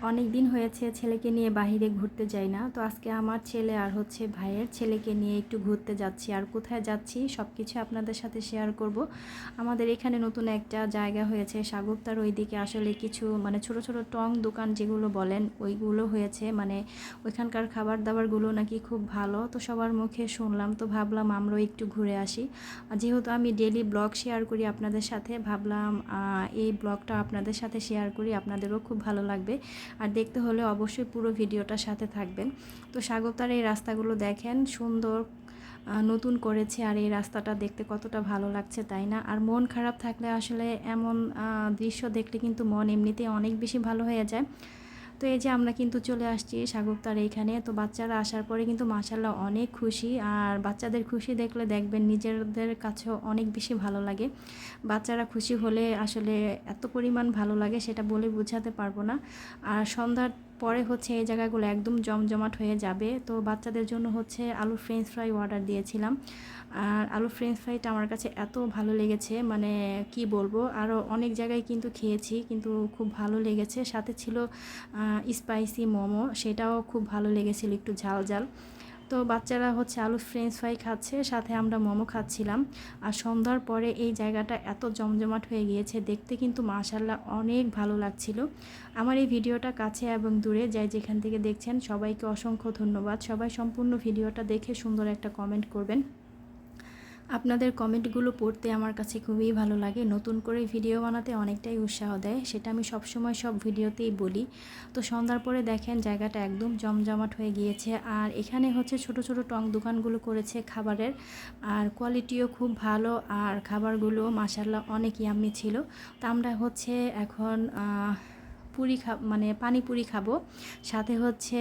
অনেক দিন হয়েছে ছেলেকে নিয়ে বাহিরে ঘুরতে যাই না। তো আজকে আমার ছেলে আর হচ্ছে ভাইয়ের ছেলেকে নিয়ে একটু ঘুরতে যাচ্ছি। আর কোথায় যাচ্ছি সব কিছু আপনাদের সাথে শেয়ার করব। আমাদের এখানে নতুন একটা জায়গা হয়েছে সাগরতার ওইদিকে, আসলে কিছু মানে ছোট ছোট টং দোকান যেগুলো বলেন ওইগুলো হয়েছে, মানে ওইখানকার খাবার দাবারগুলো নাকি খুব ভালো। তো সবার মুখে শুনলাম, তো ভাবলাম আমরাও একটু ঘুরে আসি। যেহেতু আমি ডেইলি ব্লগ শেয়ার করি আপনাদের সাথে, ভাবলাম এই ব্লগটা আপনাদের সাথে শেয়ার করি, আপনাদেরও খুব ভালো লাগবে। আর দেখতে হলে অবশ্যই পুরো ভিডিওটার সাথে থাকবেন। তো স্বাগতার এই রাস্তাগুলো দেখেন, সুন্দর নতুন করেছে। আর এই রাস্তাটা দেখতে কতটা ভালো লাগছে, তাই না? আর মন খারাপ থাকলে আসলে এমন দৃশ্য দেখলে কিন্তু মন এমনিতেই অনেক বেশি ভালো হয়ে যায়। তো এই যে আমরা কিন্তু চলে আসছি সাগরতার এইখানে। তো বাচ্চারা আসার পরে কিন্তু মাশাআল্লাহ অনেক খুশি। আর বাচ্চাদের খুশি দেখলে দেখবেন নিজেদের কাছেও অনেক বেশি ভালো লাগে। বাচ্চারা খুশি হলে আসলে এত পরিমাণ ভালো লাগে সেটা বলে বোঝাতে পারবো না। আর সন্ধ্যার পরে হচ্ছে এই জায়গাগুলো একদম জমজমাট হয়ে যাবে। তো বাচ্চাদের জন্য হচ্ছে আলু ফ্রেঞ্চ ফ্রাই অর্ডার দিয়েছিলাম। আর আলু ফ্রেঞ্চ ফ্রাইটা আমার কাছে এত ভালো লেগেছে, মানে কি বলবো। আরও অনেক জায়গায় কিন্তু খেয়েছি, কিন্তু খুব ভালো লেগেছে। সাথে ছিল স্পাইসি মোমো, সেটাও খুব ভালো লেগেছিল, একটু ঝাল ঝাল। তো বাচ্চারা হচ্ছে আলু ফ্রেঞ্চ ফ্রাই খাচ্ছে, সাথে আমরা মোমো খাচ্ছিলাম। আর সন্ধ্যার পরে এই জায়গাটা এত জমজমাট হয়ে গিয়েছে, দেখতে কিন্তু মাশাআল্লাহ অনেক ভালো লাগছিল। আমার এই ভিডিওটা কাছে এবং দূরে যাই যেখান থেকে দেখছেন সবাইকে অসংখ্য ধন্যবাদ। সবাই সম্পূর্ণ ভিডিওটা দেখে সুন্দর একটা কমেন্ট করবেন। আপনাদের কমেন্টগুলো পড়তে আমার কাছে খুবই ভালো লাগে, নতুন করে ভিডিও বানাতে অনেকটাই উৎসাহ দেয়, সেটা আমি সবসময় সব ভিডিওতেই বলি। তো সন্ধ্যার পরে দেখেন জায়গাটা একদম জমজমাট হয়ে গিয়েছে। আর এখানে হচ্ছে ছোট ছোট টং দোকানগুলো করেছে খাবারের, আর কোয়ালিটিও খুব ভালো। আর খাবারগুলো মাশাআল্লাহ অনেক ইয়াম্মি ছিল। তো আমরা হচ্ছে এখন পুরি মানে পানিপুরি খাবো, সাথে হচ্ছে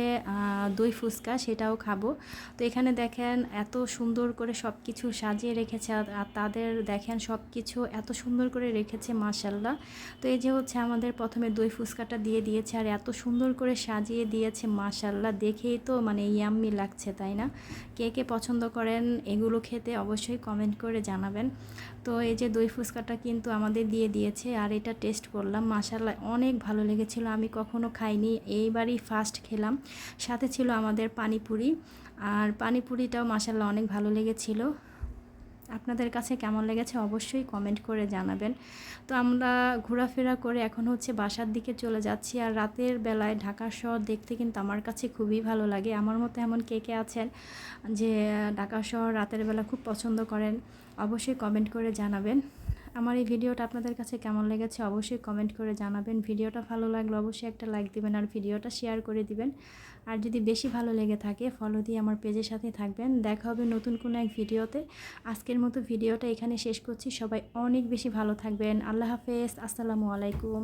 দই ফুচকা সেটাও খাবো। তো এখানে দেখেন এত সুন্দর করে সব কিছু সাজিয়ে রেখেছে। আর তাদের দেখেন সব কিছু এত সুন্দর করে রেখেছে মাশাআল্লাহ। তো এই যে হচ্ছে আমাদের প্রথমে দই ফুচকাটা দিয়ে দিয়েছে, আর এত সুন্দর করে সাজিয়ে দিয়েছে মাশাআল্লাহ, দেখেই তো মানে ইয়াম্মি লাগছে, তাই না? কে কে পছন্দ করেন এগুলো খেতে অবশ্যই কমেন্ট করে জানাবেন। তো এই যে দই ফুচকাটা কিন্তু আমাদের দিয়ে দিয়েছে, আর এটা টেস্ট করলাম, মাশাআল্লাহ অনেক ভালো লেগেছিল। আমি কখনো খাইনি, এইবারই ফার্স্ট খেলাম। সাথে ছিল আমাদের পানিপুরি, আর পানিপুরিটাও মাশাআল্লাহ অনেক ভালো লেগেছিল। আপনাদের কাছে কেমন লেগেছে অবশ্যই কমেন্ট করে জানাবেন। তো আমরা ঘোরাফেরা করে এখন হচ্ছে বাসার দিকে চলে যাচ্ছি। আর রাতের বেলায় ঢাকা শহর দেখতে কিন্তু আমার কাছে খুবই ভালো লাগে। আমার মতো এমন কে কে আছেন যে ঢাকা শহর রাতের বেলা খুব পছন্দ করেন, অবশ্যই কমেন্ট করে জানাবেন। আমার এই ভিডিওটা আপনাদের কাছে কেমন লেগেছে অবশ্যই কমেন্ট করে জানাবেন। ভিডিওটা ভালো লাগলে অবশ্যই একটা লাইক দিবেন, আর ভিডিওটা শেয়ার করে দিবেন। আর যদি বেশি ভালো লেগে থাকে ফলো দিয়ে আমার পেজের সাথে থাকবেন। দেখা হবে নতুন কোনো এক ভিডিওতে। আজকের মতো ভিডিওটা এখানে শেষ করছি। সবাই অনেক বেশি ভালো থাকবেন। আল্লাহ হাফেজ, আসসালামু আলাইকুম।